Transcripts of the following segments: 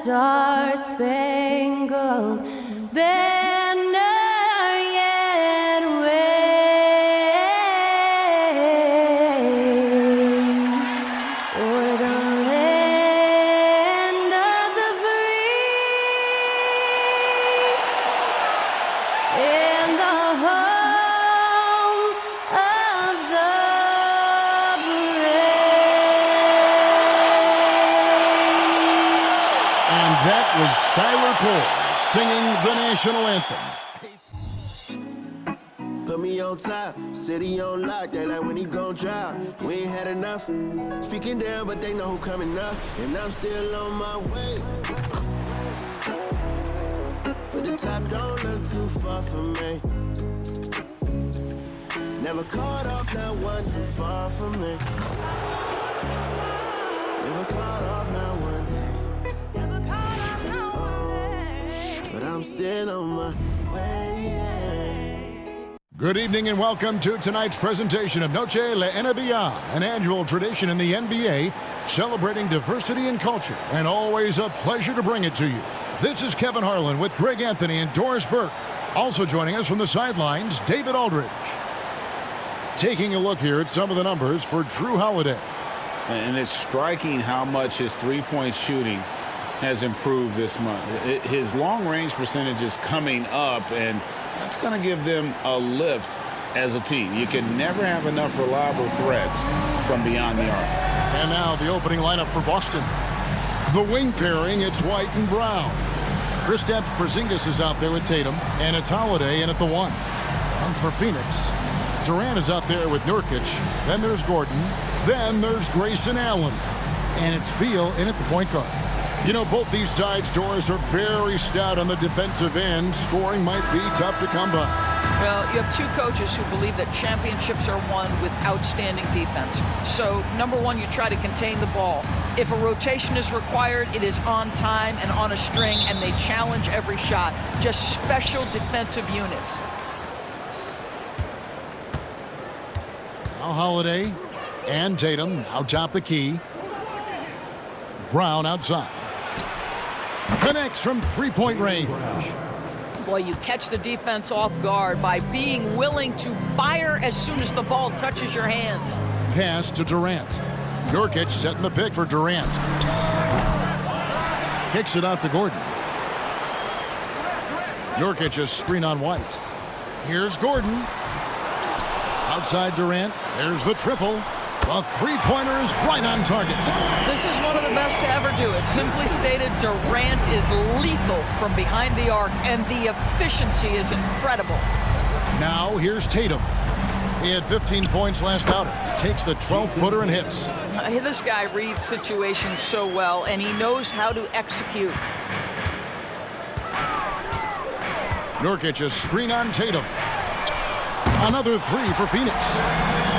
star-spangled banner yet wave o'er the land of the free and the home of the That was Skylar Cole singing the national anthem. Put me on top, city on lock, they like when he gon' drop. We ain't had enough, speaking down, but they know who coming up, and I'm still on my way. But the top don't look too far from me. Never caught off, not one too far from me. Never caught off, not one day. But I'm still on my way. Good evening and welcome to tonight's presentation of Noche La NBA, an annual tradition in the NBA celebrating diversity and culture, and always a pleasure to bring it to you. This is Kevin Harlan with Greg Anthony and Doris Burke. Also joining us from the sidelines, David Aldridge. Taking a look here at some of the numbers for Drew Holiday. And it's striking how much his three-point shooting has improved this month. His long-range percentage is coming up, and that's going to give them a lift as a team. You can never have enough reliable threats from beyond the arc. And now the opening lineup for Boston. The wing pairing, it's White and Brown. Kristaps Porzingis is out there with Tatum, and it's Holiday in at the 1. And for Phoenix, Durant is out there with Nurkic. Then there's Gordon. Then there's Grayson Allen. And it's Beal in at the point guard. You know, both these sides, Doris, are very stout on the defensive end. Scoring might be tough to come by. Well, you have two coaches who believe that championships are won with outstanding defense. So, number one, you try to contain the ball. If a rotation is required, it is on time and on a string, and they challenge every shot. Just special defensive units. Now Holiday and Tatum out top the key. Brown outside. Connects from three-point range. Boy, you catch the defense off guard by being willing to fire as soon as the ball touches your hands. Pass to Durant. Nurkic setting the pick for Durant. Kicks it out to Gordon. Nurkic is screen on White. Here's Gordon. Outside Durant. There's the triple. A three-pointer is right on target. This is one of the best to ever do it. Simply stated, Durant is lethal from behind the arc, and the efficiency is incredible. Now here's Tatum. He had 15 points last outing. Takes the 12-footer and hits. This guy reads situations so well, and he knows how to execute. Nurkic is screen on Tatum. Another three for Phoenix.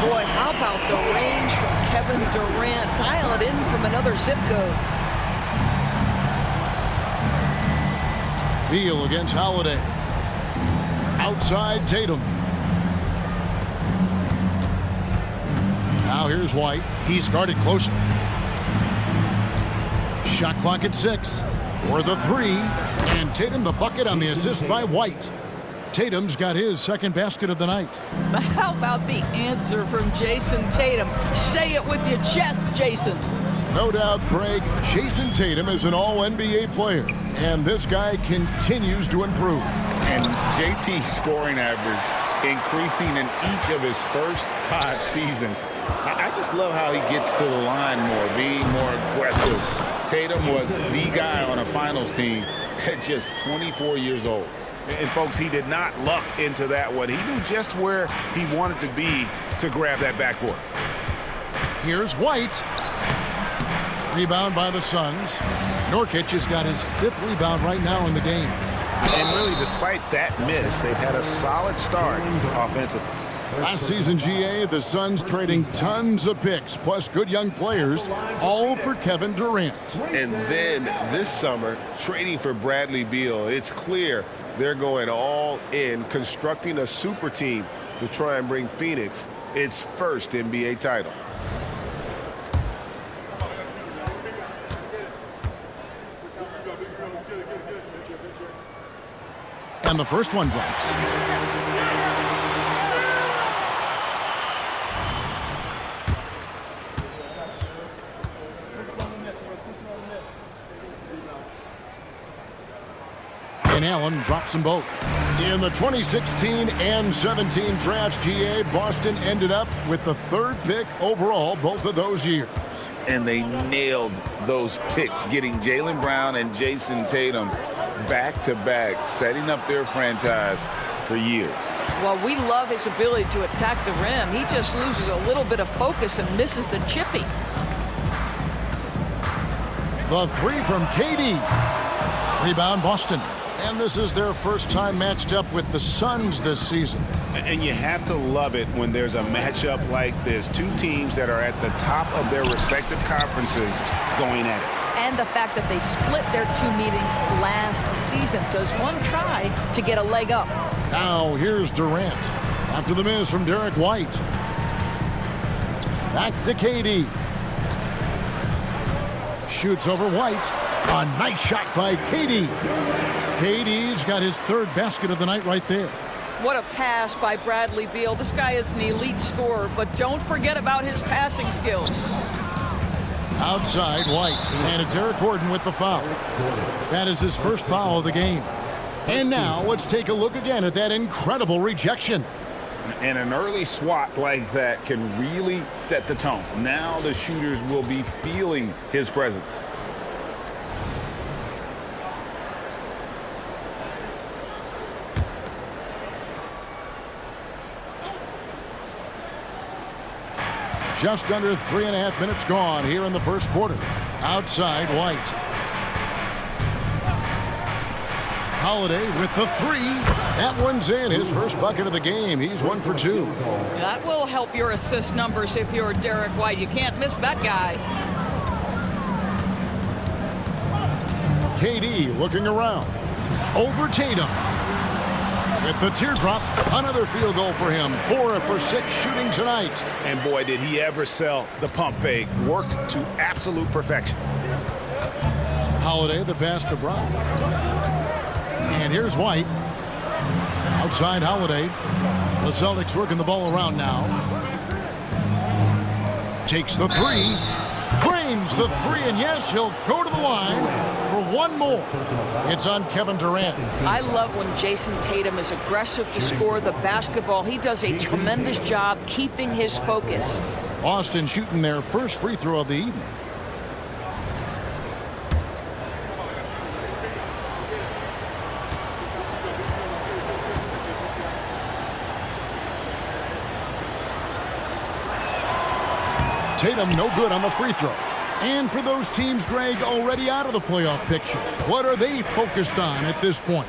Boy, how about the range from Kevin Durant? Dial it in from another zip code. Beal against Holiday. Outside Tatum. Now here's White. He's guarded closely. Shot clock at 6. For the 3. And Tatum the bucket on the assist by White. Tatum's got his second basket of the night. How about the answer from Jason Tatum? Say it with your chest, Jason. No doubt, Craig, Jason Tatum is an all-NBA player, and this guy continues to improve. And JT's scoring average increasing in each of his first 5 seasons. I just love how he gets to the line more, being more aggressive. Tatum was the guy on a finals team at just 24 years old. And folks, he did not luck into that one. He knew just where he wanted to be to grab that backboard. Here's White. Rebound by the Suns. Nurkic has got his 5th rebound right now in the game. And really, despite that miss, they've had a solid start offensively. Last season, GA, the Suns trading tons of picks, plus good young players, all for Kevin Durant. And then this summer, trading for Bradley Beal. It's clear they're going all in, constructing a super team to try and bring Phoenix its first NBA title. And the first one drops. And Allen drops them both. In the 2016 and 17 drafts, GA, Boston ended up with the 3rd pick overall both of those years. And they nailed those picks, getting Jaylen Brown and Jason Tatum back-to-back, setting up their franchise for years. Well, we love his ability to attack the rim. He just loses a little bit of focus and misses the chippy. The 3 from KD. Rebound Boston. And this is their first time matched up with the Suns this season. And you have to love it when there's a matchup like this. 2 teams that are at the top of their respective conferences going at it. And the fact that they split their 2 meetings last season. Does one try to get a leg up? Now here's Durant. After the miss from Derek White. Back to KD. Shoots over White. A nice shot by KD. KD's got his 3rd basket of the night right there. What a pass by Bradley Beal. This guy is an elite scorer, but don't forget about his passing skills. Outside White, and it's Eric Gordon with the foul. That is his first foul of the game. And now let's take a look again at that incredible rejection. And an early swat like that can really set the tone. Now the shooters will be feeling his presence. Just under 3.5 minutes gone here in the first quarter. Outside White. Holiday with the 3. That one's in. His first bucket of the game. He's 1 for 2. That will help your assist numbers if you're Derek White. You can't miss that guy. KD looking around. Over Tatum. With the teardrop, another field goal for him. 4 for 6 shooting tonight. And boy, did he ever sell the pump fake. Worked to absolute perfection. Holiday, the pass to Brown. And here's White. Outside Holiday. The Celtics working the ball around now. Takes the 3. Drains the 3, and yes, he'll go to the line for 1 more. It's on Kevin Durant. I love when Jason Tatum is aggressive to score the basketball. He does a tremendous job keeping his focus. Boston shooting their first free throw of the evening. Tatum no good on the free throw. And for those teams, Greg, already out of the playoff picture, what are they focused on at this point?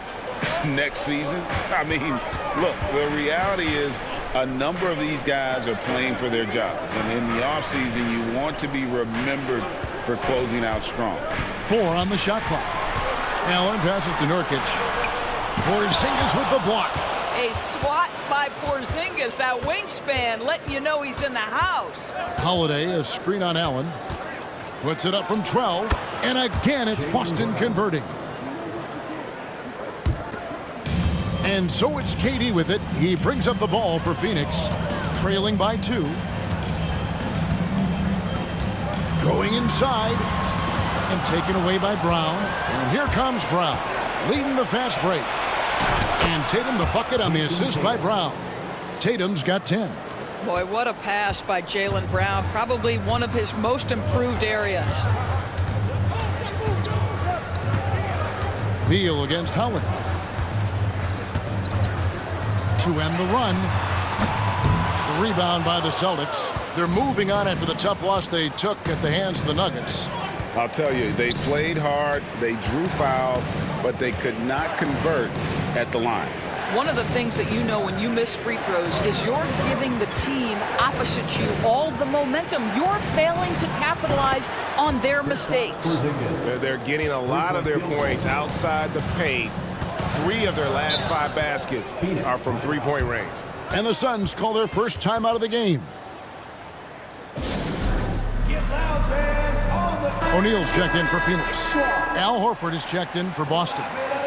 Next season? I mean, look, the reality is a number of these guys are playing for their jobs. And in the offseason, you want to be remembered for closing out strong. 4 on the shot clock. Allen passes to Nurkic. Porzingis with the block. A swat by Porzingis, that wingspan, letting you know he's in the house. Holiday, a screen on Allen. Puts it up from 12. And again, it's Boston converting. And so it's KD with it. He brings up the ball for Phoenix. Trailing by 2. Going inside. And taken away by Brown. And here comes Brown. Leading the fast break. And Tatum the bucket on the assist by Brown. Tatum's got 10. Boy, what a pass by Jaylen Brown. Probably one of his most improved areas. Beal against Holiday. To end the run. The rebound by the Celtics. They're moving on after the tough loss they took at the hands of the Nuggets. I'll tell you, they played hard, they drew fouls, but they could not convert at the line. One of the things that you know when you miss free throws is you're giving the team opposite you all the momentum. You're failing to capitalize on their mistakes. They're getting a lot of their points outside the paint. 3 of their last 5 baskets are from three-point range. And the Suns call their first time out of the game. O'Neal's checked in for Phoenix. Al Horford is checked in for Boston.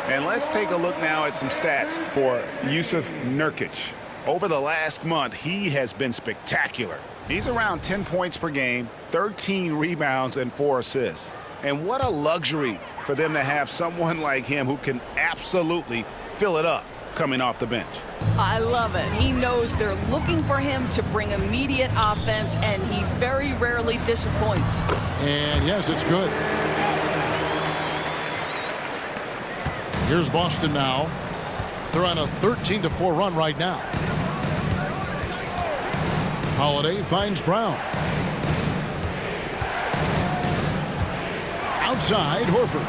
And let's take a look now at some stats for Yusuf Nurkic. Over the last month, he has been spectacular. He's around 10 points per game, 13 rebounds, and 4 assists. And what a luxury for them to have someone like him who can absolutely fill it up coming off the bench. I love it. He knows they're looking for him to bring immediate offense, and he very rarely disappoints. And yes, it's good. Here's Boston now. They're on a 13-4 run right now. Holiday finds Brown. Outside, Horford.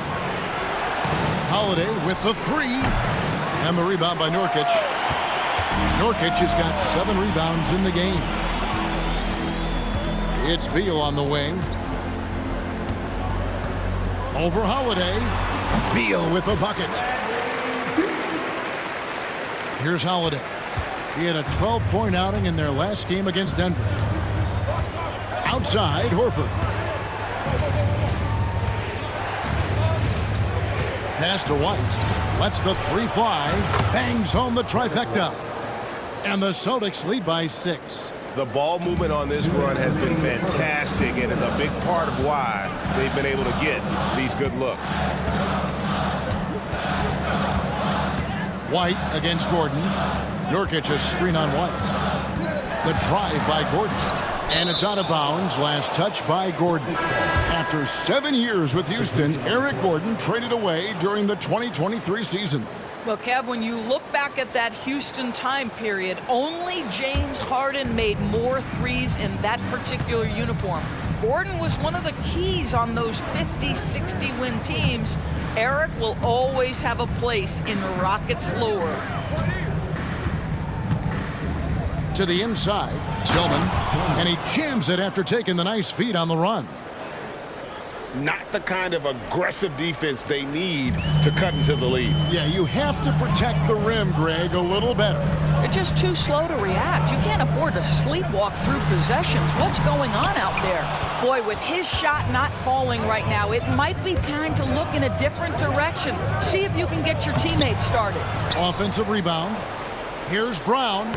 Holiday with the three. And the rebound by Nurkic. Nurkic has got 7 rebounds in the game. It's Beal on the wing. Over Holiday. Beal with the bucket. Here's Holiday. He had a 12-point outing in their last game against Denver. Outside, Horford. Pass to White. Lets the three fly. Bangs home the trifecta. And the Celtics lead by 6. The ball movement on this run has been fantastic and is a big part of why they've been able to get these good looks. White against Gordon. Nurkic a screen on White. The drive by Gordon. And it's out of bounds. Last touch by Gordon. After 7 years with Houston, Eric Gordon traded away during the 2023 season. Well, Kev, when you look back at that Houston time period, only James Harden made more threes in that particular uniform. Gordon was one of the keys on those 50-60 win teams. Eric will always have a place in the Rockets' lore. To the inside, Tillman, and he jams it after taking the nice feed on the run. Not the kind of aggressive defense they need to cut into the lead. Yeah, you have to protect the rim, Greg, a little better. They're just too slow to react. You can't afford to sleepwalk through possessions. What's going on out there? Boy, with his shot not falling right now, it might be time to look in a different direction. See if you can get your teammates started. Offensive rebound. Here's Brown.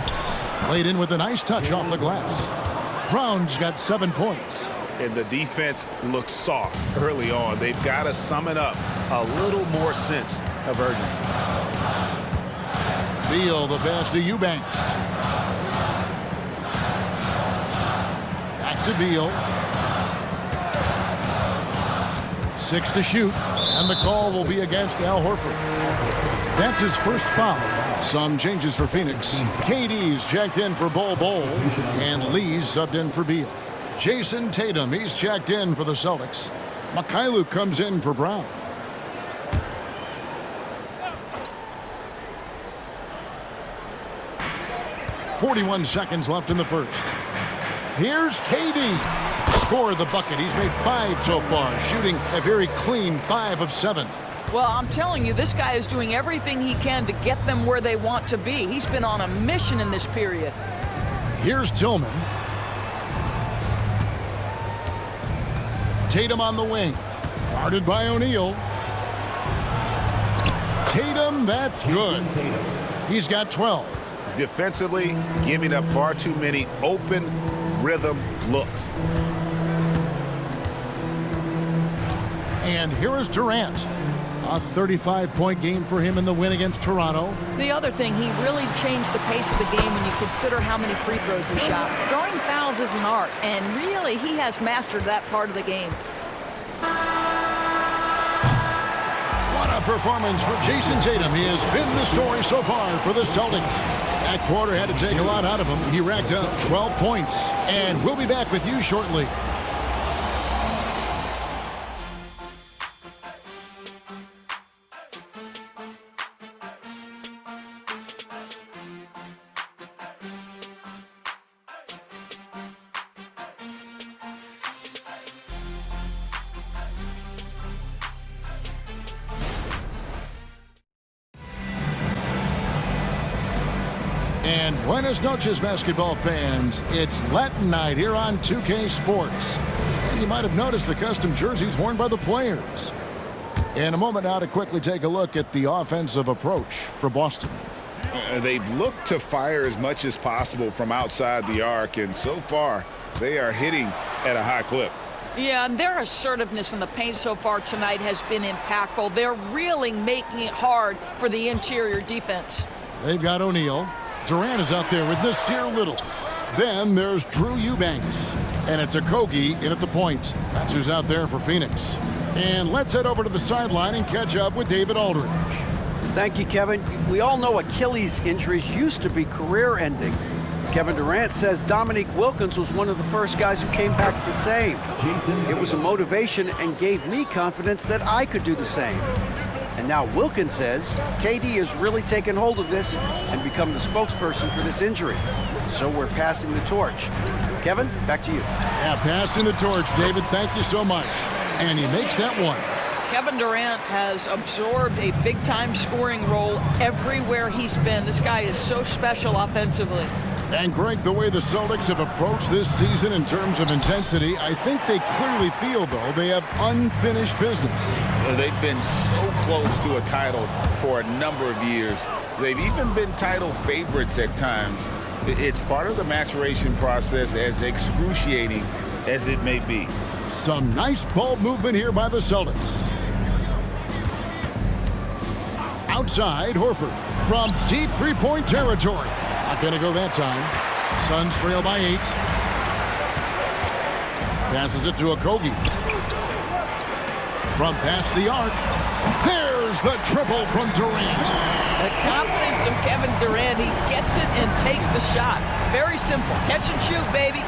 Laid in with a nice touch off the glass. Brown's got 7 points. And the defense looks soft early on. They've got to summon up a little more sense of urgency. Beal, the pass to Eubanks. Back to Beal. 6 to shoot. And the call will be against Al Horford. That's his first foul. Some changes for Phoenix. KD's checked in for Bol, and Lee's subbed in for Beal. Jason Tatum, he's checked in for the Celtics. Mikhailuk comes in for Brown. .41 seconds left in the first. Here's KD. Scored the bucket. He's made 5 so far, shooting a very clean 5 of 7. Well, I'm telling you, this guy is doing everything he can to get them where they want to be. He's been on a mission in this period. Here's Tillman. Tatum on the wing. Guarded by O'Neal. Tatum, that's good. He's got 12. Defensively, giving up far too many open rhythm looks. And here is Durant. A 35-point game for him in the win against Toronto. The other thing, he really changed the pace of the game when you consider how many free throws he shot. Drawing fouls is an art, and really he has mastered that part of the game. What a performance for Jason Tatum. He has been the story so far for the Celtics. That quarter had to take a lot out of him. He racked up 12 points. And we'll be back with you shortly. And buenas noches, basketball fans. It's Latin night here on 2K Sports. And you might have noticed the custom jerseys worn by the players. In a moment now to quickly take a look at the offensive approach for Boston. They've looked to fire as much as possible from outside the arc, and so far they are hitting at a high clip. Yeah, and their assertiveness in the paint so far tonight has been impactful. They're really making it hard for the interior defense. They've got O'Neal. Durant is out there with Nasir Little. Then there's Drew Eubanks. And it's Okogie in at the point. That's who's out there for Phoenix. And let's head over to the sideline and catch up with David Aldridge. Thank you, Kevin. We all know Achilles injuries used to be career-ending. Kevin Durant says Dominique Wilkins was one of the first guys who came back the same. It was a motivation and gave me confidence that I could do the same. And now Wilkins says KD has really taken hold of this and become the spokesperson for this injury. So we're passing the torch. Kevin, back to you. Yeah, passing the torch, David. Thank you so much. And he makes that one. Kevin Durant has absorbed a big-time scoring role everywhere he's been. This guy is so special offensively. And Greg, the way the Celtics have approached this season in terms of intensity, I think they clearly feel, though, they have unfinished business. They've been so close to a title for a number of years. They've even been title favorites at times. It's part of the maturation process, as excruciating as it may be. Some nice ball movement here by the Celtics. Outside, Horford from deep three-point territory. Not going to go that time. Suns trail by 8. Passes it to Okogie. From past the arc. There's the triple from Durant. The confidence of Kevin Durant, he gets it and takes the shot. Very simple. Catch and shoot, baby.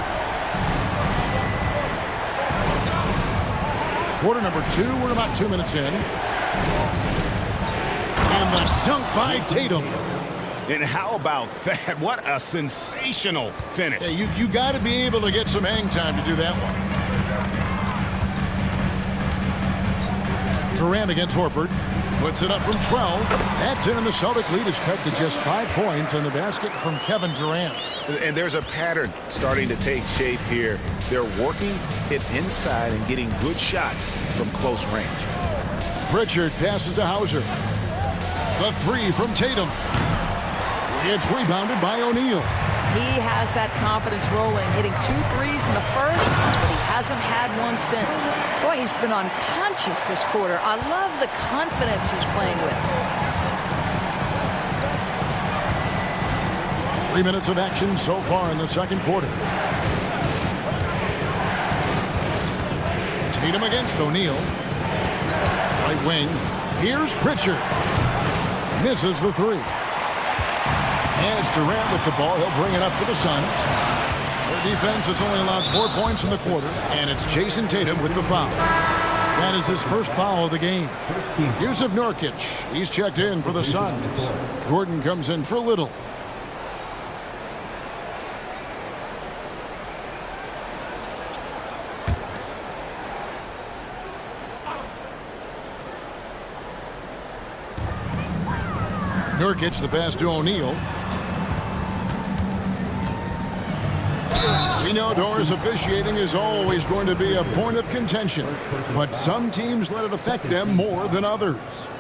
Quarter number 2, we're about 2 minutes in. And the dunk by Tatum. And how about that? What a sensational finish. Yeah, you got to be able to get some hang time to do that one. Durant against Horford. Puts it up from 12. That's in, and the Celtic lead is cut to just 5 points on the basket from Kevin Durant. And there's a pattern starting to take shape here. They're working it inside and getting good shots from close range. Pritchard passes to Hauser. The 3 from Tatum. It's rebounded by O'Neal. He has that confidence rolling, hitting 2 threes in the first, but he hasn't had one since. Boy, he's been unconscious this quarter. I love the confidence he's playing with. 3 minutes of action so far in the second quarter. Tatum against O'Neal. Right wing. Here's Pritchard. Misses the 3. And it's Durant with the ball. He'll bring it up for the Suns. Their defense has only allowed 4 points in the quarter. And it's Jason Tatum with the foul. That is his first foul of the game. Yusuf Nurkic. He's checked in for the Suns. Gordon comes in for Little. Nurkic, the pass to O'Neal. We know Doris officiating is always going to be a point of contention, but some teams let it affect them more than others.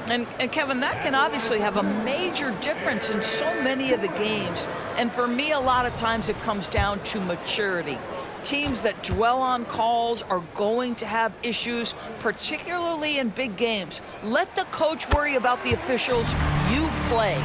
And Kevin, that can obviously have a major difference in so many of the games. And for me, a lot of times it comes down to maturity. Teams that dwell on calls are going to have issues, particularly in big games. Let the coach worry about the officials. You play.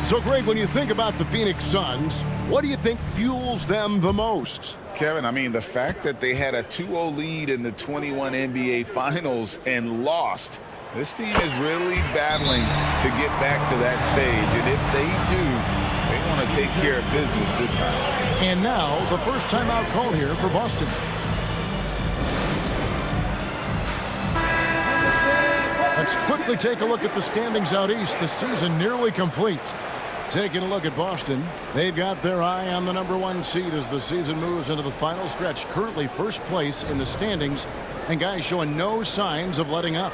So, Greg, when you think about the Phoenix Suns, what do you think fuels them the most? Kevin, I mean, the fact that they had a 2-0 lead in the 21 NBA Finals and lost. This team is really battling to get back to that stage. And if they do, they want to take care of business this time. And now, the first timeout call here for Boston. Let's quickly take a look at the standings out east. The season nearly complete. Taking a look at Boston, they've got their eye on the #1 seed as the season moves into the final stretch. Currently first place in the standings, and guys showing no signs of letting up.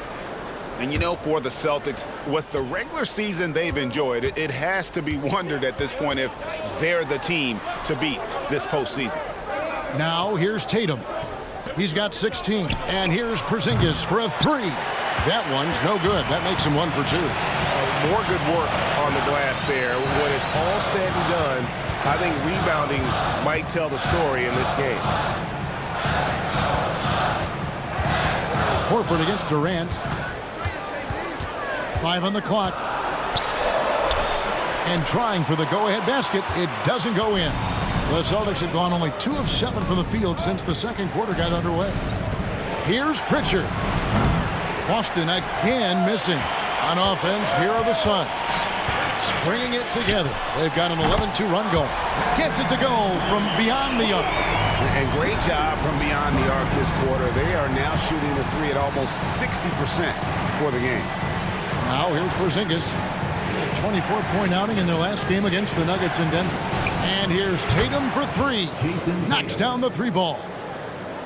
And you know, for the Celtics, with the regular season they've enjoyed, it has to be wondered at this point if they're the team to beat this postseason. Now here's Tatum. He's got 16, and here's Porzingis for a 3. That one's no good. That makes him 1 for 2. More good work on the glass there. When it's all said and done, I think rebounding might tell the story in this game. Horford against Durant. 5 on the clock. And trying for the go-ahead basket. It doesn't go in. The Celtics have gone only 2 of 7 from the field since the second quarter got underway. Here's Pritchard. Boston again missing. On offense, here are the Suns. Stringing it together. They've got an 11-2 run going. Gets it to go from beyond the arc. And great job from beyond the arc this quarter. They are now shooting the 3 at almost 60% for the game. Now here's Porzingis. A 24-point outing in their last game against the Nuggets in Denver. And here's Tatum for 3. Knocks down the 3 ball.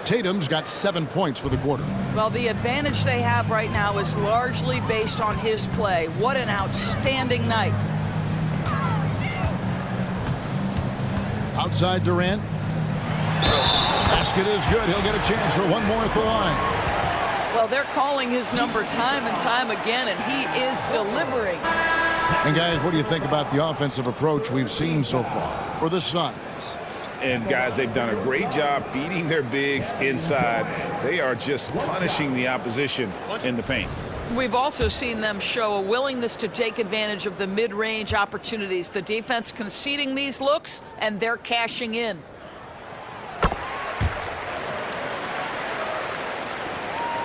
Tatum's got 7 points for the quarter. Well, the advantage they have right now is largely based on his play. What an outstanding night. Outside Durant. Basket is good. He'll get a chance for one more at the line. Well, they're calling his number time and time again, and he is delivering. And guys, what do you think about the offensive approach we've seen so far for the Suns? And guys, they've done a great job feeding their bigs inside. They are just punishing the opposition in the paint. We've also seen them show a willingness to take advantage of the mid-range opportunities. The defense conceding these looks, and they're cashing in.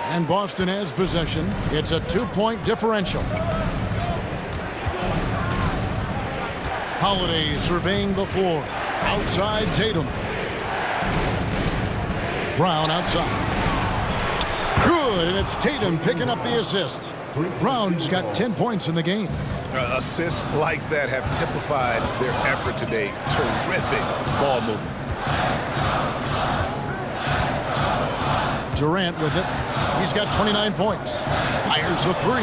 And Boston has possession. It's a 2-point differential. Holiday surveying the floor. Outside Tatum. Brown outside. Good, and it's Tatum picking up the assist. Brown's got 10 points in the game. Assists like that have typified their effort today. Terrific ball movement. Durant with it. He's got 29 points. Fires the 3.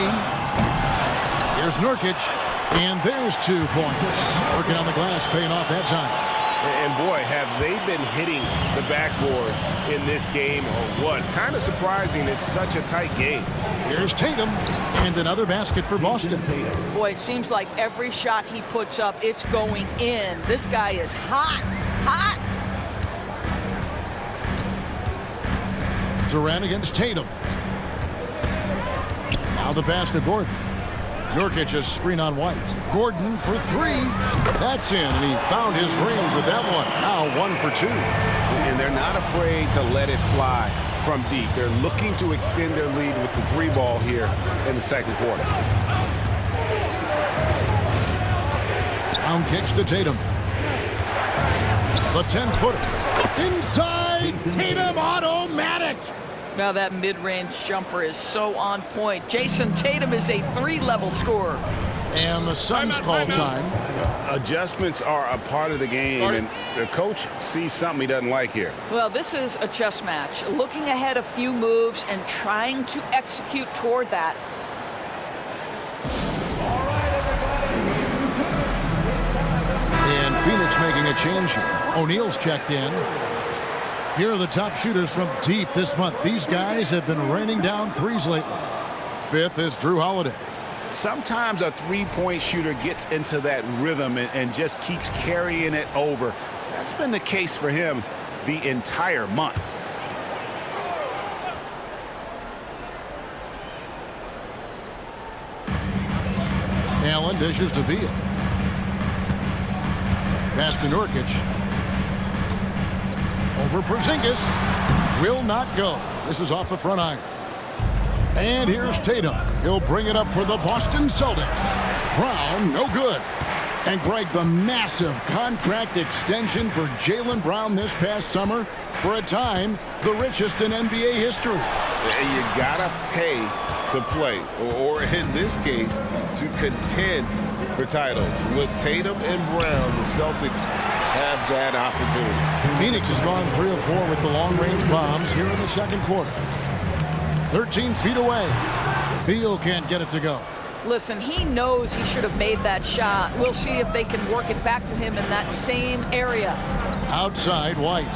Here's Nurkic. And there's 2 points. Working on the glass, paying off that time. And boy, have they been hitting the backboard in this game or what? Kind of surprising it's such a tight game. Here's Tatum. And another basket for Boston. Boy, it seems like every shot he puts up, it's going in. This guy is hot, hot. Durant against Tatum. Now the pass to Gordon. Nurkic a screen on White. Gordon for 3. That's in, and he found his range with that one. Now 1 for 2. And they're not afraid to let it fly from deep. They're looking to extend their lead with the 3 ball here in the second quarter. Brown kicks to Tatum. The 10-footer. Inside, Tatum automatic. Now that mid-range jumper is so on point. Jason Tatum is a 3-level scorer. And the Suns call time. Adjustments are a part of the game, and the coach sees something he doesn't like here. Well, this is a chess match. Looking ahead a few moves and trying to execute toward that. And Phoenix making a change here. O'Neal's checked in. Here are the top shooters from deep this month. These guys have been raining down 3s lately. 5th is Drew Holiday. Sometimes a 3-point shooter gets into that rhythm and just keeps carrying it over. That's been the case for him the entire month. Allen dishes to Beal. Pass to Nurkic. Over Porzingis. Will not go. This is off the front iron. And here's Tatum. He'll bring it up for the Boston Celtics. Brown, no good. And Greg, the massive contract extension for Jaylen Brown this past summer. For a time, the richest in NBA history. And you gotta pay to play, or in this case, to contend for titles. With Tatum and Brown, the Celtics have that opportunity. Phoenix has gone 3 of 4 with the long-range bombs here in the second quarter. 13 feet away. Beal can't get it to go. Listen, he knows he should have made that shot. We'll see if they can work it back to him in that same area. Outside White.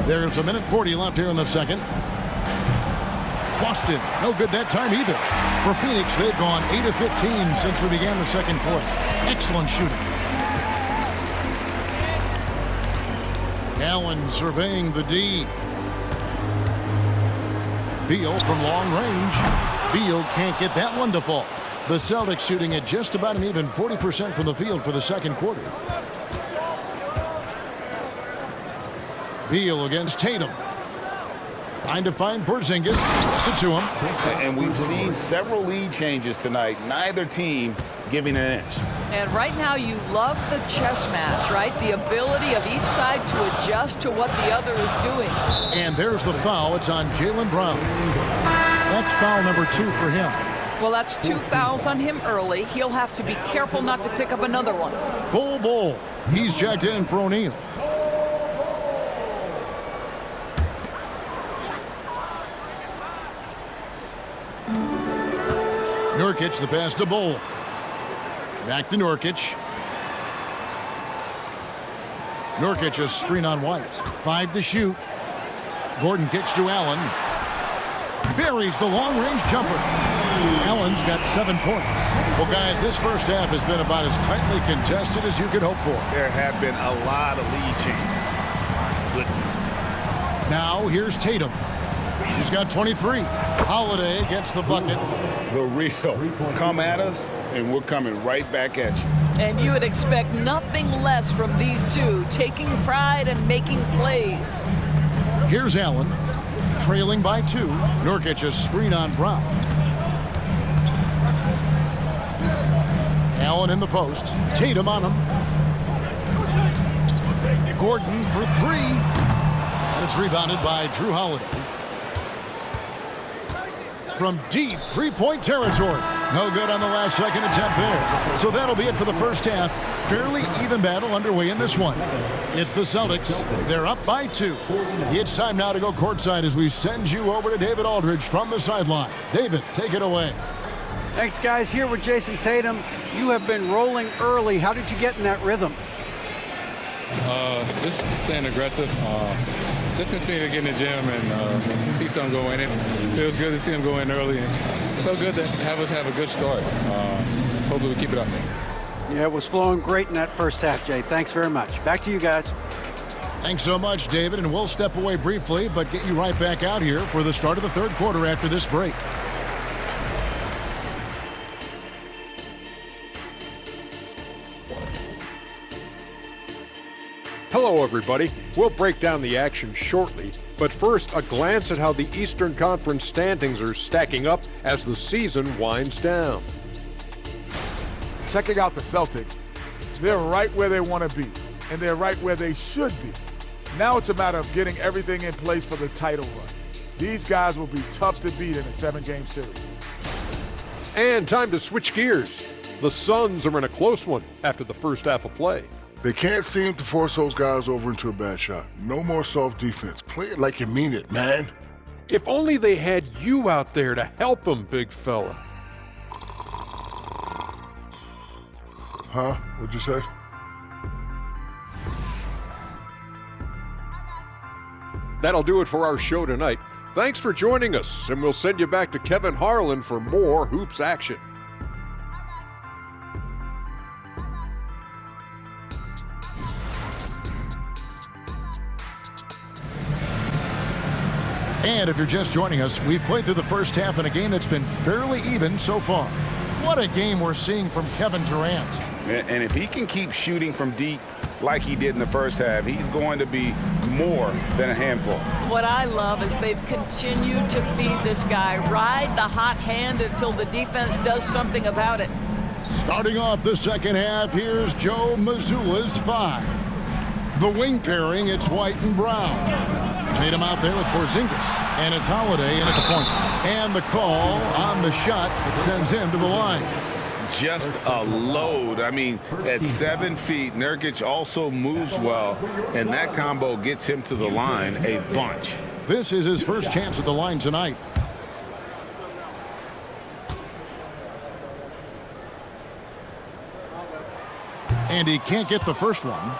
There's 1:40 left here in the second. Boston, no good that time either. For Phoenix, they've gone 8 of 15 since we began the second quarter. Excellent shooting. Allen surveying the D. Beal from long range. Beal can't get that one to fall. The Celtics shooting at just about an even 40% from the field for the second quarter. Beal against Tatum. Trying to find Porzingis. Gets it to him. And we've seen several lead changes tonight. Neither team giving an inch. And right now you love the chess match, right? The ability of each side to adjust to what the other is doing. And there's the foul. It's on Jaylen Brown. That's foul number 2 for him. Well, that's 2 fouls on him early. He'll have to be careful not to pick up another one. Bull. He's checked in for O'Neal. Nurkic, the pass to Bull. Back to Nurkic. Nurkic, a screen on White. 5 to shoot. Gordon kicks to Allen. Buries the long-range jumper. Allen's got 7 points. Well, guys, this first half has been about as tightly contested as you could hope for. There have been a lot of lead changes. My goodness. Now, here's Tatum. He's got 23. Holiday gets the bucket. The real. Come at us, and we're coming right back at you. And you would expect nothing less from these two, taking pride and making plays. Here's Allen, trailing by 2. Nurkic, a screen on Brown. Allen in the post. Tatum on him. Gordon for 3. And it's rebounded by Drew Holiday. From deep three-point territory. No good on the last second attempt there. So that'll be it for the first half. Fairly even battle underway in this one. It's the Celtics. They're up by 2. It's time now to go courtside as we send you over to David Aldridge from the sideline. David, take it away. Thanks, guys. Here with Jason Tatum. You have been rolling early. How did you get in that rhythm? Just staying aggressive. Just continue to get in the gym and see something go in. It feels good to see him go in early. And so good to have us have a good start. Hopefully we keep it up. Yeah, it was flowing great in that first half, Jay. Thanks very much. Back to you guys. Thanks so much, David, and we'll step away briefly, but get you right back out here for the start of the third quarter after this break. Hello, everybody. We'll break down the action shortly, but first, a glance at how the Eastern Conference standings are stacking up as the season winds down. Checking out the Celtics, they're right where they want to be, and they're right where they should be. Now it's a matter of getting everything in place for the title run. These guys will be tough to beat in a 7-game series. And time to switch gears. The Suns are in a close one after the first half of play. They can't seem to force those guys over into a bad shot. No more soft defense. Play it like you mean it, man. If only they had you out there to help them, big fella. Huh? What'd you say? That'll do it for our show tonight. Thanks for joining us, and we'll send you back to Kevin Harlan for more Hoops action. And if you're just joining us, we've played through the first half in a game that's been fairly even so far. What a game we're seeing from Kevin Durant. And if he can keep shooting from deep like he did in the first half, he's going to be more than a handful. What I love is they've continued to feed this guy, ride the hot hand until the defense does something about it. Starting off the second half, here's Joe Mazzulla's 5. The wing pairing, it's White and Brown. Tatum out there with Porzingis, and it's Holiday in at the point. And the call on the shot that sends him to the line. Just a load. I mean, at 7 feet, Nurkic also moves well, and that combo gets him to the line a bunch. This is his first chance at the line tonight. And he can't get the first one.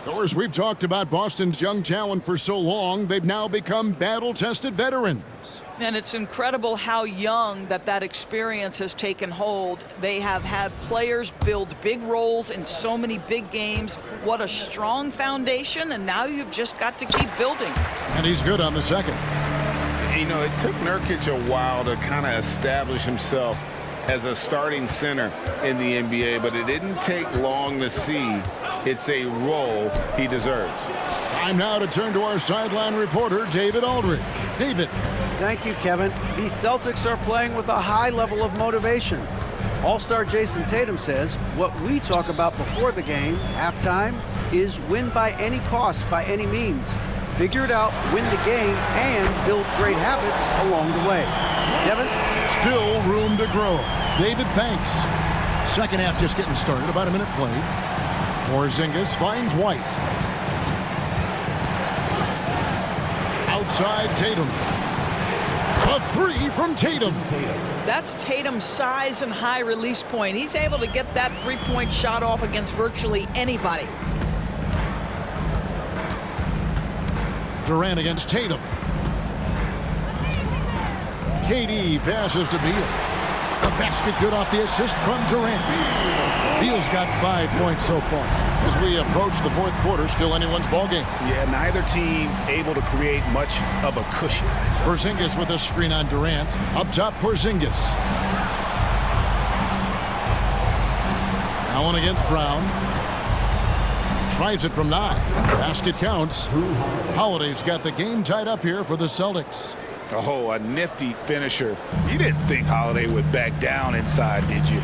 Of course, we've talked about Boston's young talent for so long, they've now become battle-tested veterans. And it's incredible how young that experience has taken hold. They have had players build big roles in so many big games. What a strong foundation, and now you've just got to keep building. And he's good on the second. You know, it took Nurkic a while to kind of establish himself as a starting center in the NBA, but it didn't take long to see it's a role he deserves. Time now to turn to our sideline reporter, David Aldridge. David. Thank you, Kevin. The Celtics are playing with a high level of motivation. All-star Jason Tatum says what we talk about before the game, halftime, is win by any cost, by any means. Figure it out, win the game, and build great habits along the way. Kevin? Still room to grow. David, thanks. Second half just getting started, about a minute played. Porzingis finds White. Outside Tatum. A three from Tatum. That's Tatum's size and high release point. He's able to get that three-point shot off against virtually anybody. Durant against Tatum. KD passes to Beal. The basket good off the assist from Durant. Beal's got 5 points so far. As we approach the fourth quarter, still anyone's ballgame. Yeah, neither team able to create much of a cushion. Porzingis with a screen on Durant. Up top, Porzingis. Allen against Brown. Tries it from 9. Basket counts. Holiday's got the game tied up here for the Celtics. Oh, a nifty finisher. You didn't think Holiday would back down inside, did you?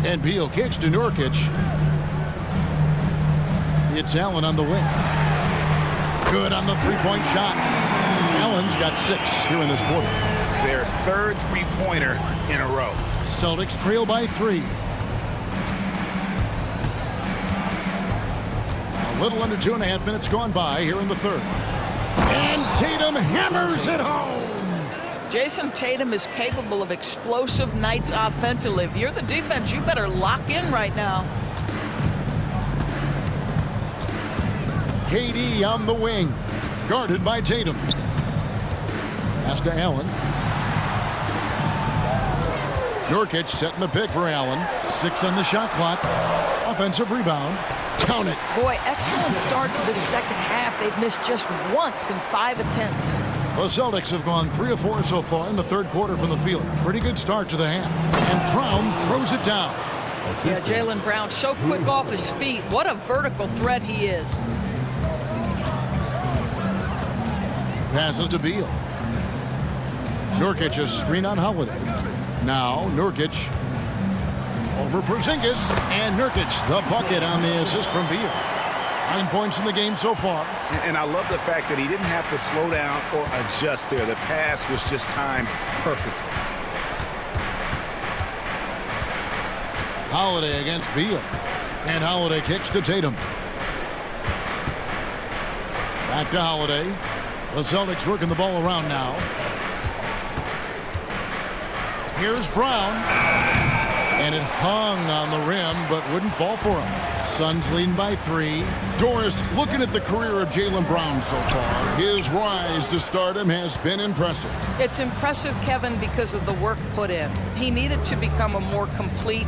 And Beal kicks to Nurkic. It's Allen on the wing. Good on the three-point shot. Allen's got 6 here in this quarter. Their third three-pointer in a row. Celtics trail by 3. A little under 2.5 minutes gone by here in the third. And Tatum hammers it home. Jason Tatum is capable of explosive nights offensively. If you're the defense, you better lock in right now. KD on the wing, guarded by Tatum. Pass to Allen. Nurkic setting the pick for Allen. 6 on the shot clock. Offensive rebound. Count it. Boy, excellent start to the second half. They've missed just once in 5 attempts. The Celtics have gone 3 of 4 so far in the third quarter from the field. Pretty good start to the half. And Brown throws it down. Yeah, Jaylen Brown so quick off his feet. What a vertical threat he is. Passes to Beal. Nurkic a screen on Holiday. Now Nurkic over Porzingis. And Nurkic the bucket on the assist from Beal. 9 points in the game so far. And I love the fact that he didn't have to slow down or adjust there. The pass was just timed perfectly. Holiday against Beal. And Holiday kicks to Tatum. Back to Holiday. The Celtics working the ball around now. Here's Brown. And it hung on the rim, but wouldn't fall for him. Suns leading by 3. Doris, looking at the career of Jaylen Brown so far, his rise to stardom has been impressive. It's impressive, Kevin, because of the work put in. He needed to become a more complete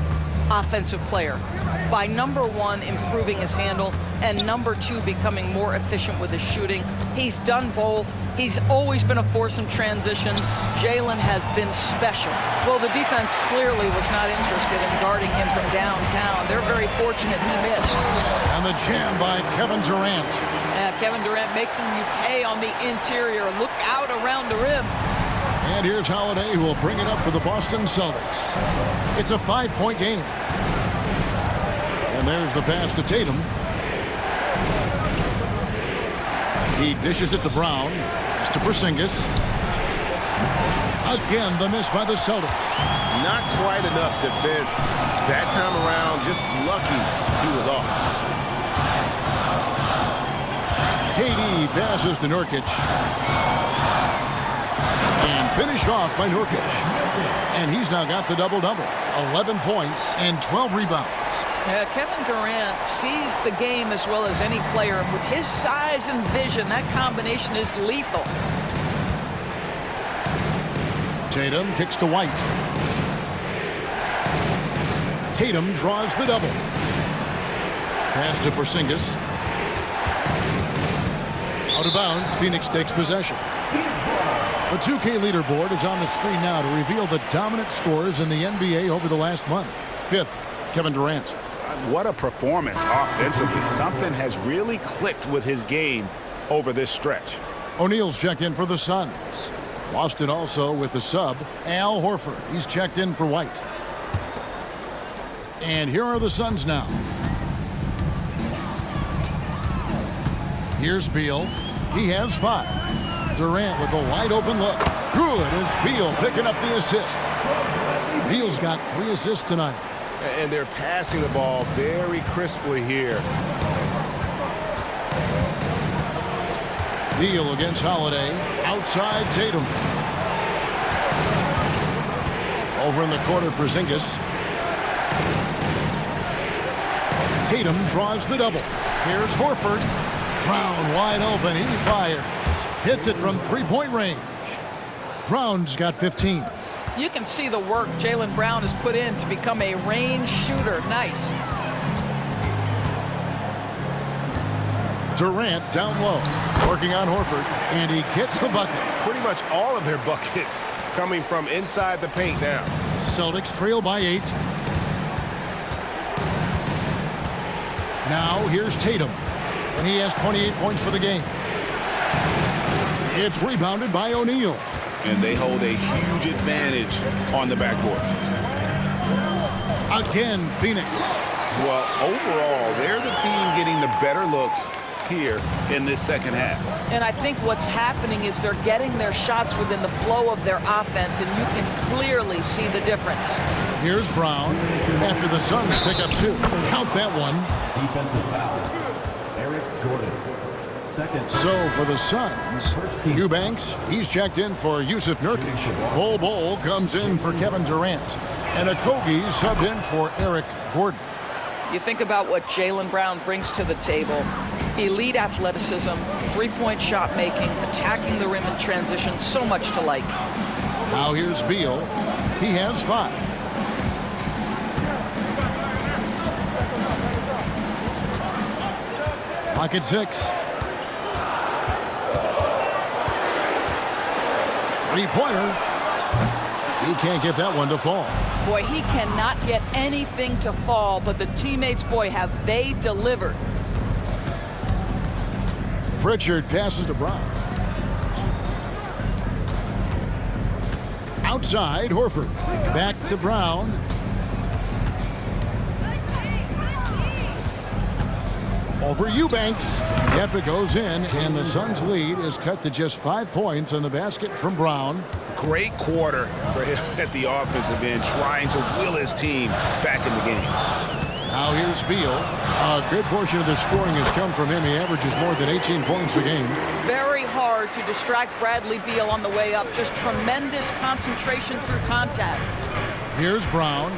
offensive player by, number 1, improving his handle, and number 2, becoming more efficient with his shooting. He's done both. He's always been a force in transition. Jaylen has been special. Well, the defense clearly was not interested in guarding him from downtown. They're very fortunate he missed. And the jam by Kevin Durant. Kevin Durant making you pay on the interior. Look out around the rim. And here's Holiday, who will bring it up for the Boston Celtics. It's a 5-point game. And there's the pass to Tatum. He dishes it to Brown. Pass to Porzingis. Again, the miss by the Celtics. Not quite enough defense. That time around, just lucky he was off. KD passes to Nurkic. And finished off by Nurkic. And he's now got the double-double. 11 points and 12 rebounds. Yeah, Kevin Durant sees the game as well as any player. With his size and vision, that combination is lethal. Tatum kicks to White. Tatum draws the double. Pass to Porzingis. Out of bounds, Phoenix takes possession. The 2K leaderboard is on the screen now to reveal the dominant scores in the NBA over the last month. 5th, Kevin Durant. What a performance offensively. Something has really clicked with his game over this stretch. O'Neal's checked in for the Suns. Boston also with the sub, Al Horford. He's checked in for White. And here are the Suns now. Here's Beal. He has 5. Durant with a wide open look. Good. It's Beal picking up the assist. Beal's got 3 assists tonight. And they're passing the ball very crisply here. Beal against Holiday. Outside Tatum. Over in the corner, Porzingis. Tatum draws the double. Here's Horford. Brown wide open. He fires. Hits it from 3-point range. Brown's got 15. You can see the work Jaylen Brown has put in to become a range shooter. Nice. Durant down low, working on Horford, and he gets the bucket. Pretty much all of their buckets coming from inside the paint now. Celtics trail by 8. Now here's Tatum, and he has 28 points for the game. It's rebounded by O'Neal. And they hold a huge advantage on the backboard. Again, Phoenix. Well, overall, they're the team getting the better looks here in this second half. And I think what's happening is they're getting their shots within the flow of their offense, and you can clearly see the difference. Here's Brown after the Suns pick up 2. Count that one. Defensive foul. Eric Gordon. Second. So for the Suns, Eubanks, he's checked in for Yusuf Nurkic. Bol comes in for Kevin Durant. And Okogie subbed in for Eric Gordon. You think about what Jaylen Brown brings to the table. Elite athleticism, 3-point shot making, attacking the rim in transition, so much to like. Now here's Beal. He has 5. Pocket 6. 3-pointer. He can't get that one to fall. Boy, he cannot get anything to fall, but the teammates, boy, have they delivered. Pritchard passes to Brown. Outside, Horford. Back to Brown. Over Eubanks. Yep, it goes in, and the Suns' lead is cut to just 5 points on the basket from Brown. Great quarter for him at the offensive end, trying to will his team back in the game. Now here's Beal. A good portion of the scoring has come from him. He averages more than 18 points a game. Very hard to distract Bradley Beal on the way up. Just tremendous concentration through contact. Here's Brown.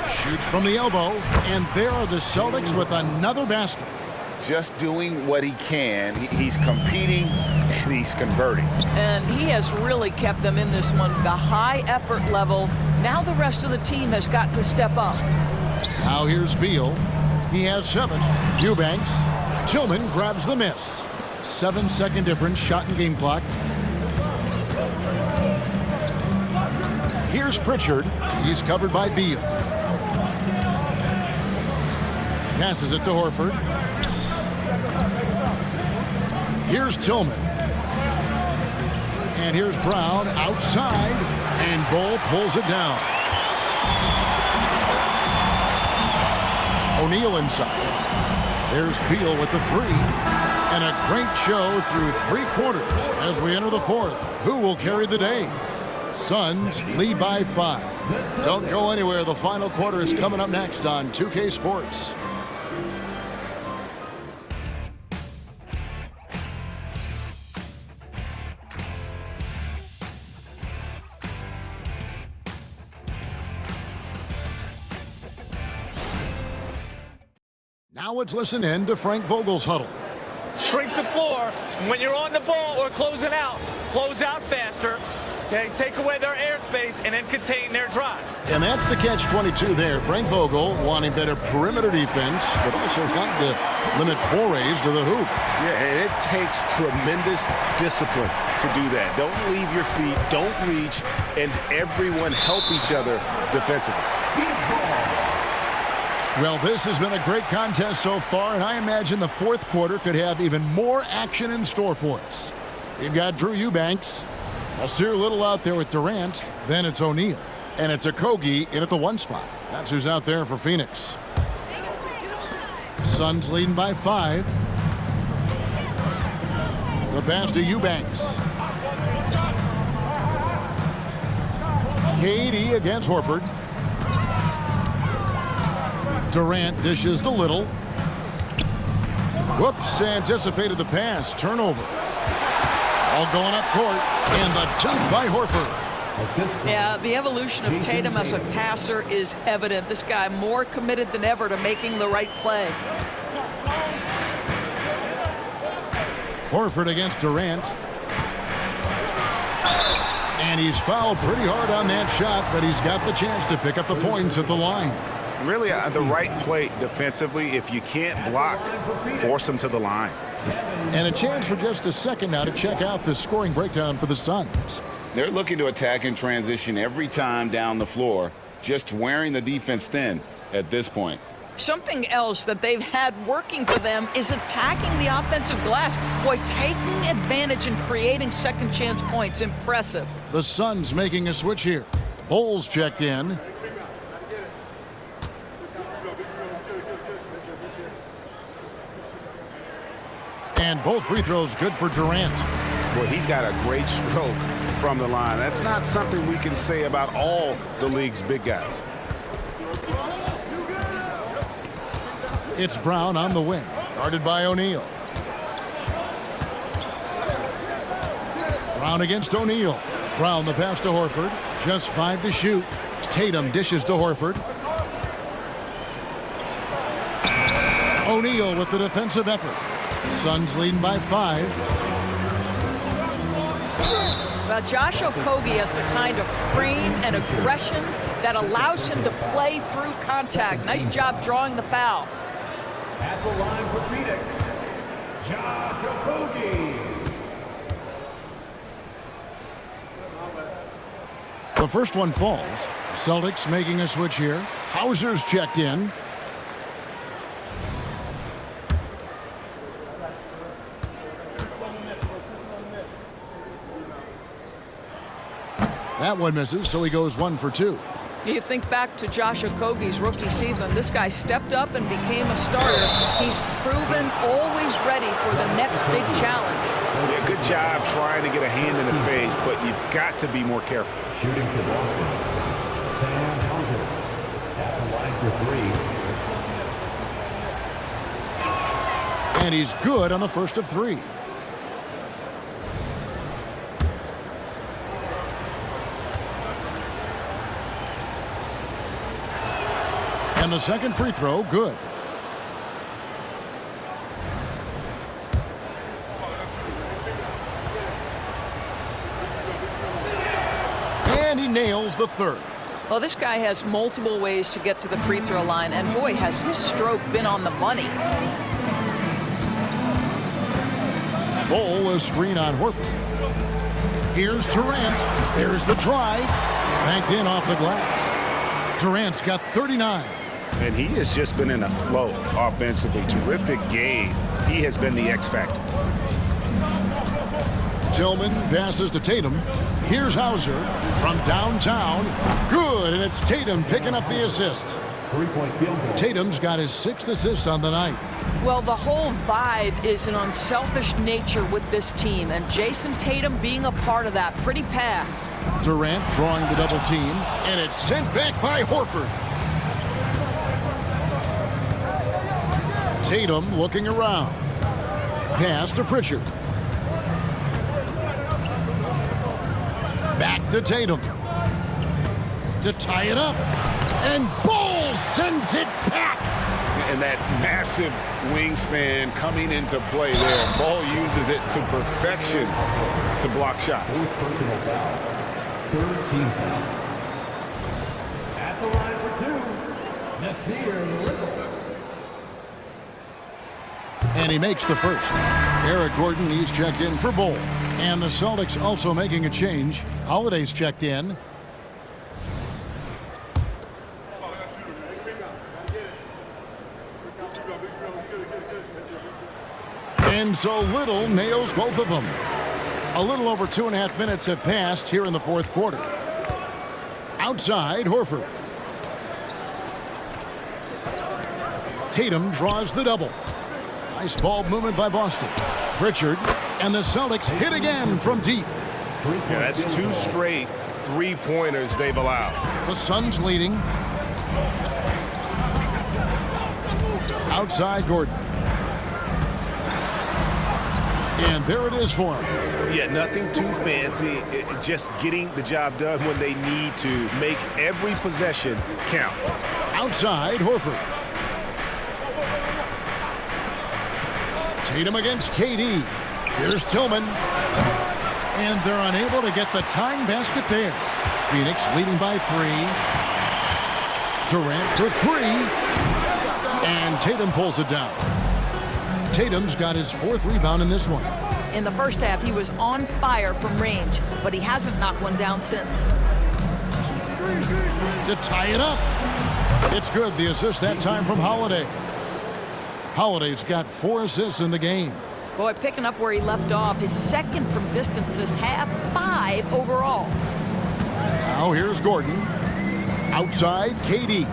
Shoots from the elbow, and there are the Celtics with another basket. Just doing what he can. He's competing, and he's converting. And he has really kept them in this one. The high effort level. Now the rest of the team has got to step up. Now here's Beal. He has 7. Eubanks. Tillman grabs the miss. 7-second difference, shot and game clock. Here's Pritchard. He's covered by Beal. Passes it to Horford. Here's Tillman. And here's Brown outside. And Bol pulls it down. O'Neal inside. There's Beal with the 3. And a great show through 3 quarters as we enter the 4th. Who will carry the day? Suns lead by 5. Don't go anywhere. The final quarter is coming up next on 2K Sports. Now let's listen in to Frank Vogel's huddle. Shrink the floor. When you're on the ball or closing out, close out faster. Okay, take away their airspace and then contain their drive. And that's the catch-22 there. Frank Vogel wanting better perimeter defense, but also wanting to limit forays to the hoop. Yeah, and it takes tremendous discipline to do that. Don't leave your feet, don't reach, and everyone help each other defensively. Well, this has been a great contest so far, and I imagine the fourth quarter could have even more action in store for us. You've got Drew Eubanks, Nasir Little out there with Durant, then it's O'Neal, and it's Okogie in at the 1 spot. That's who's out there for Phoenix. Suns leading by 5. The pass to Eubanks. KD against Horford. Durant dishes to Little. Whoops, anticipated the pass. Turnover. All going up court. And the jump by Horford. Yeah, the evolution of Tatum as a passer is evident. This guy more committed than ever to making the right play. Horford against Durant. And he's fouled pretty hard on that shot, but he's got the chance to pick up the points at the line. Really, the right play defensively. If you can't block, force them to the line. And a chance for just a second now to check out the scoring breakdown for the Suns. They're looking to attack in transition every time down the floor, just wearing the defense thin at this point. Something else that they've had working for them is attacking the offensive glass. Boy, taking advantage and creating second chance points. Impressive. The Suns making a switch here. Bulls checked in. And both free throws good for Durant. Well, he's got a great stroke from the line. That's not something we can say about all the league's big guys. It's Brown on the wing, guarded by O'Neal. Brown against O'Neal. Brown the pass to Horford. Just 5 to shoot. Tatum dishes to Horford. O'Neal with the defensive effort. Suns leading by 5. Well, Josh Okogie has the kind of frame and aggression that allows him to play through contact. Nice job drawing the foul. At the line for Phoenix, Josh Okogie. The first one falls. Celtics making a switch here. Hauser's checked in. That one misses, so he goes 1 for 2. You think back to Josh Okogie's rookie season. This guy stepped up and became a starter. He's proven always ready for the next big challenge. Yeah, good job trying to get a hand in the face, but you've got to be more careful. Shooting for Boston, Sam Hauser. At the line for 3. And he's good on the first of 3. And the second free throw, good. And he nails the third. Well, this guy has multiple ways to get to the free throw line, and boy, has his stroke been on the money. Ball a screen on Horford. Here's Durant. There's the drive. Banked in off the glass. Durant's got 39. And he has just been in a flow offensively. Terrific game. He has been the X factor. Tillman passes to Tatum. Here's Hauser from downtown. Good, and it's Tatum picking up the assist. 3-point field goal. Tatum's got his 6th assist on the night. Well, the whole vibe is an unselfish nature with this team, and Jason Tatum being a part of that. Pretty pass. Durant drawing the double team, and it's sent back by Horford. Tatum looking around. Pass to Pritchard. Back to Tatum. To tie it up. And Ball sends it back. And that massive wingspan coming into play there. Ball uses it to perfection to block shots. Personal foul. Third team foul. At the line for two, Nasir Little. And he makes the first. Eric Gordon, he's checked in for Bull. And the Celtics also making a change. Holiday's checked in. And so Little nails both of them. A little over 2.5 minutes have passed here in the fourth quarter. Outside, Horford. Tatum draws the double. Nice ball movement by Boston. Pritchard, and the Celtics hit again from deep. Yeah, that's 2 straight three-pointers they've allowed. The Suns leading. Outside, Gordon. And there it is for him. Yeah, nothing too fancy. Just getting the job done when they need to. Make every possession count. Outside, Horford. Tatum against KD. Here's Tillman. And they're unable to get the tying basket there. Phoenix leading by 3. Durant for 3. And Tatum pulls it down. Tatum's got his 4th rebound in this one. In the first half, he was on fire from range, but he hasn't knocked one down since. To tie it up. It's good. The assist that time from Holiday. Holiday's got 4 assists in the game. Boy, picking up where he left off, his second from distance this half, 5 overall. Now here's Gordon. Outside, KD.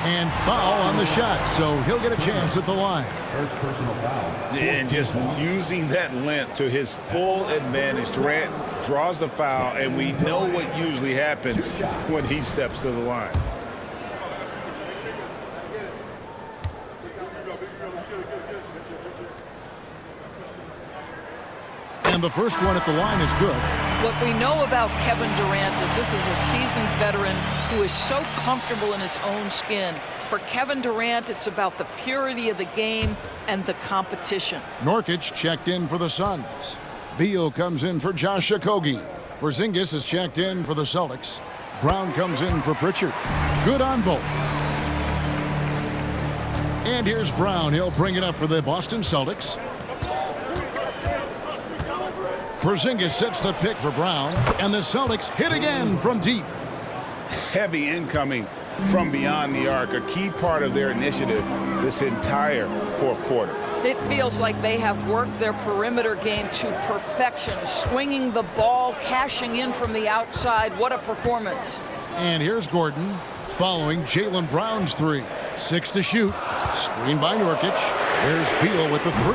And foul on the shot, so he'll get a chance at the line. First personal foul. And just using that length to his full advantage. Durant draws the foul, and we know what usually happens when he steps to the line. And the first one at the line is good. What we know about Kevin Durant is this is a seasoned veteran who is so comfortable in his own skin. For Kevin Durant, it's about the purity of the game and the competition. Nurkic checked in for the Suns. Beal comes in for Josh Okogie. Porzingis is checked in for the Celtics. Brown comes in for Pritchard. Good on both. And here's Brown. He'll bring it up for the Boston Celtics. Porzingis sets the pick for Brown, and the Celtics hit again from deep. Heavy incoming from beyond the arc, a key part of their initiative this entire fourth quarter. It feels like they have worked their perimeter game to perfection, swinging the ball, cashing in from the outside. What a performance. And here's Gordon following Jaylen Brown's 3. 6 to shoot. Screen by Nurkic. There's Beal with the 3.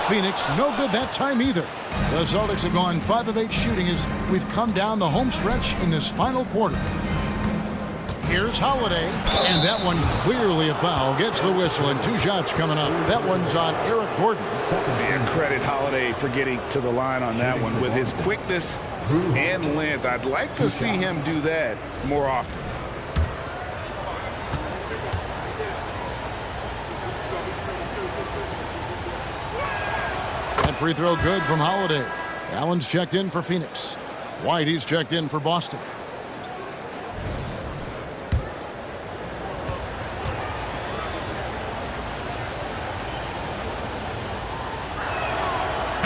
Phoenix no good that time either. The Celtics have gone 5 of 8 shooting as we've come down the home stretch in this final quarter. Here's Holiday, and that one clearly a foul. Gets the whistle, and 2 shots coming up. That one's on Eric Gordon. And credit Holiday for getting to the line on that one. With his quickness and length, I'd like to see him do that more often. That free throw good from Holiday. Allen's checked in for Phoenix. White, he's checked in for Boston.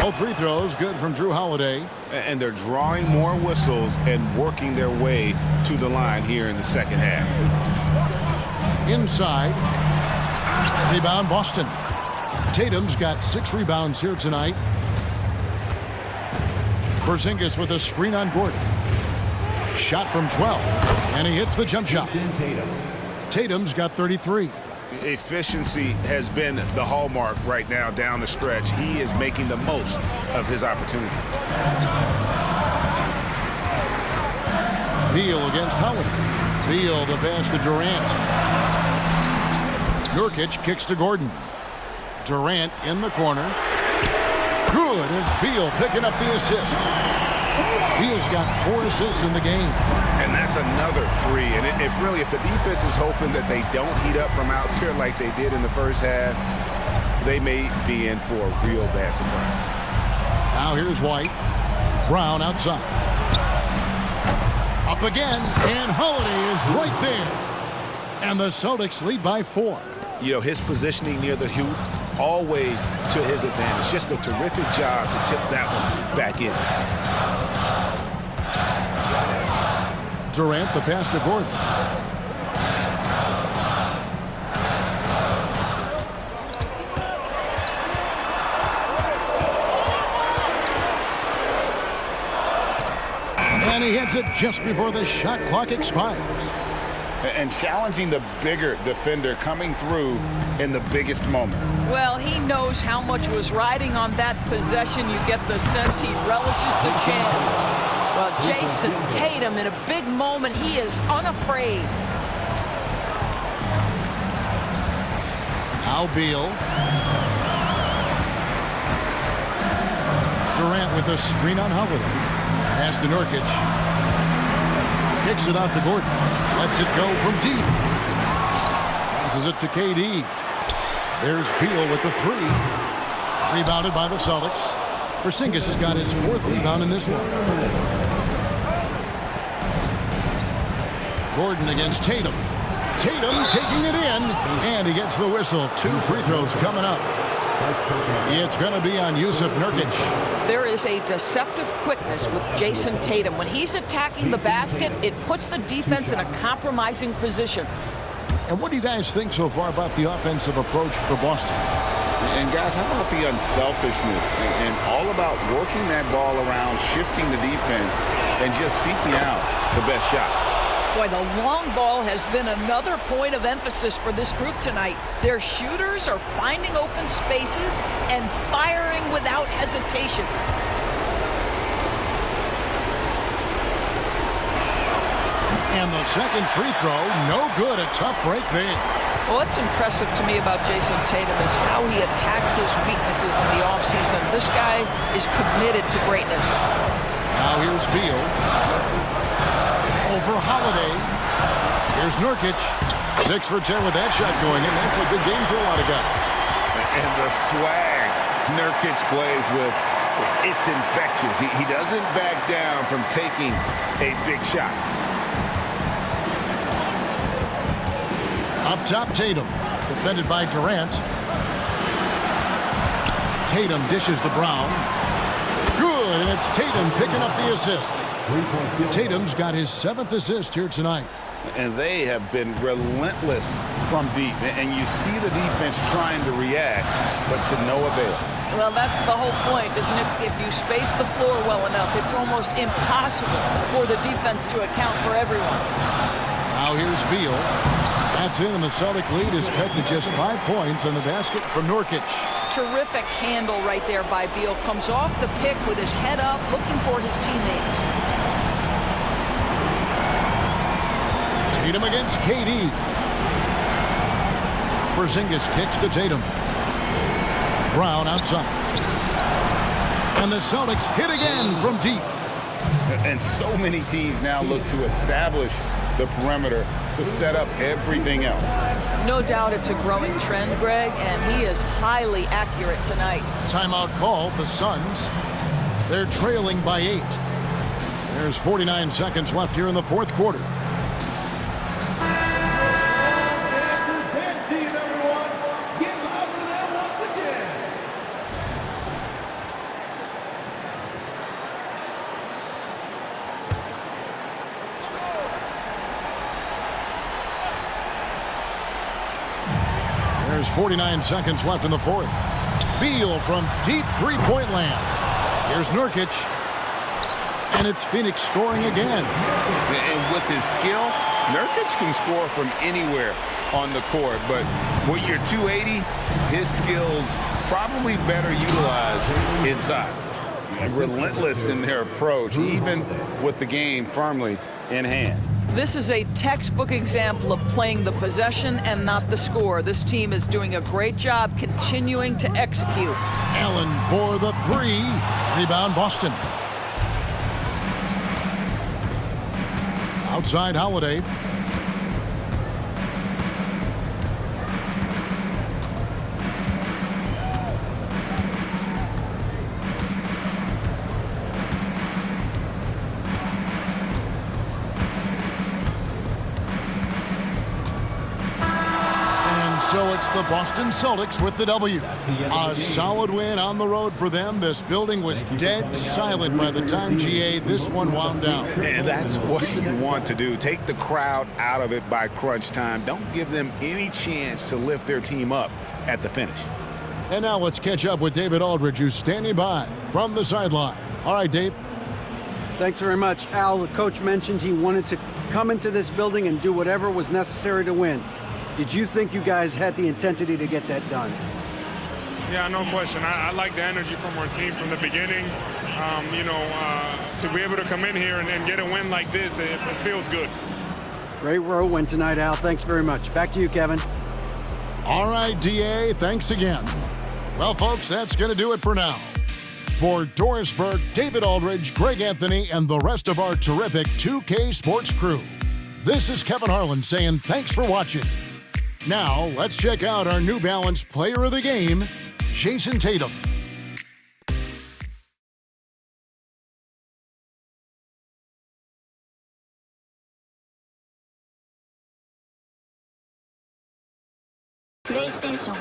Both free throws good from Drew Holiday. And they're drawing more whistles and working their way to the line here in the second half. Inside. Rebound Boston. Tatum's got 6 rebounds here tonight. Porzingis with a screen on Gordon. Shot from 12. And he hits the jump shot. Tatum's got 33. Efficiency has been the hallmark right now down the stretch. He is making the most of his opportunity. Beal against Holiday. Beal the pass to Durant. Nurkic kicks to Gordon. Durant in the corner. Good. It's Beal picking up the assist. Beal's got 4 assists in the game. And that's another 3. And if the defense is hoping that they don't heat up from out there like they did in the first half, they may be in for a real bad surprise. Now here's White. Brown outside. Up again, and Holiday is right there. And the Celtics lead by 4. You know, his positioning near the hoop, always to his advantage. Just a terrific job to tip that one back in. Durant, the pass to Gordon. And he hits it just before the shot clock expires. And challenging the bigger defender coming through in the biggest moment. Well, he knows how much was riding on that possession. You get the sense he relishes the chance. Well, Jason Tatum, in a big moment, he is unafraid. Now Beal. Durant with a screen on Holiday. Pass to Nurkic. Kicks it out to Gordon. Lets it go from deep. Passes it to KD. There's Beal with the 3. Rebounded by the Celtics. Porzingis has got his 4th rebound in this one. Gordon against Tatum. Tatum taking it in, and he gets the whistle. 2 free throws coming up. It's going to be on Yusuf Nurkic. There is a deceptive quickness with Jason Tatum. When he's attacking the basket, it puts the defense in a compromising position. And what do you guys think so far about the offensive approach for Boston? And guys, how about the unselfishness and all about working that ball around, shifting the defense, and just seeking out the best shot? Boy, the long ball has been another point of emphasis for this group tonight. Their shooters are finding open spaces and firing without hesitation. And the second free throw, no good. A tough break there. Well, what's impressive to me about Jason Tatum is how he attacks his weaknesses in the offseason. This guy is committed to greatness. Now here's Beal. Over Holiday. Here's Nurkic. 6 for 10 with that shot going in. That's a good game for a lot of guys. And the swag Nurkic plays with, it's infectious. He doesn't back down from taking a big shot. Up top, Tatum. Defended by Durant. Tatum dishes to Brown. Good, and it's Tatum picking up the assist. Tatum's got his 7th assist here tonight. And they have been relentless from deep. And you see the defense trying to react, but to no avail. Well, that's the whole point, isn't it? If you space the floor well enough, it's almost impossible for the defense to account for everyone. Now here's Beal. That's in, and the Celtic lead is cut to just 5 points on the basket from Nurkic. Terrific handle right there by Beal. Comes off the pick with his head up, looking for his teammates. Tatum against KD. Porzingis kicks to Tatum. Brown outside. And the Celtics hit again from deep. And so many teams now look to establish the perimeter to set up everything else. No doubt it's a growing trend, Greg, and he is highly accurate tonight. Timeout call, the Suns. They're trailing by 8. There's 49 seconds left here in the 4th quarter. There's 49 seconds left in the 4th. Beal from deep three-point land. Here's Nurkic. And it's Phoenix scoring again. And with his skill, Nurkic can score from anywhere on the court. But when you're 280, his skills probably better utilized inside. Relentless in their approach, even with the game firmly in hand. This is a textbook example of playing the possession and not the score. This team is doing a great job continuing to execute. Allen for the 3. Rebound, Boston. Outside Holiday. So it's the Boston Celtics with the W. A solid win on the road for them. This building was dead silent by the time, GA, this one wound down. And that's what you want to do. Take the crowd out of it by crunch time. Don't give them any chance to lift their team up at the finish. And now let's catch up with David Aldridge, who's standing by from the sideline. All right, Dave. Thanks very much. Al, the coach mentioned he wanted to come into this building and do whatever was necessary to win. Did you think you guys had the intensity to get that done? Yeah, no question. I like the energy from our team from the beginning. To be able to come in here and get a win like this, it feels good. Great road win tonight, Al. Thanks very much. Back to you, Kevin. All right, DA, thanks again. Well, folks, that's going to do it for now. For Doris Burke, David Aldridge, Greg Anthony, and the rest of our terrific 2K Sports crew, this is Kevin Harlan saying thanks for watching. Now, let's check out our New Balance Player of the Game, Jason Tatum. PlayStation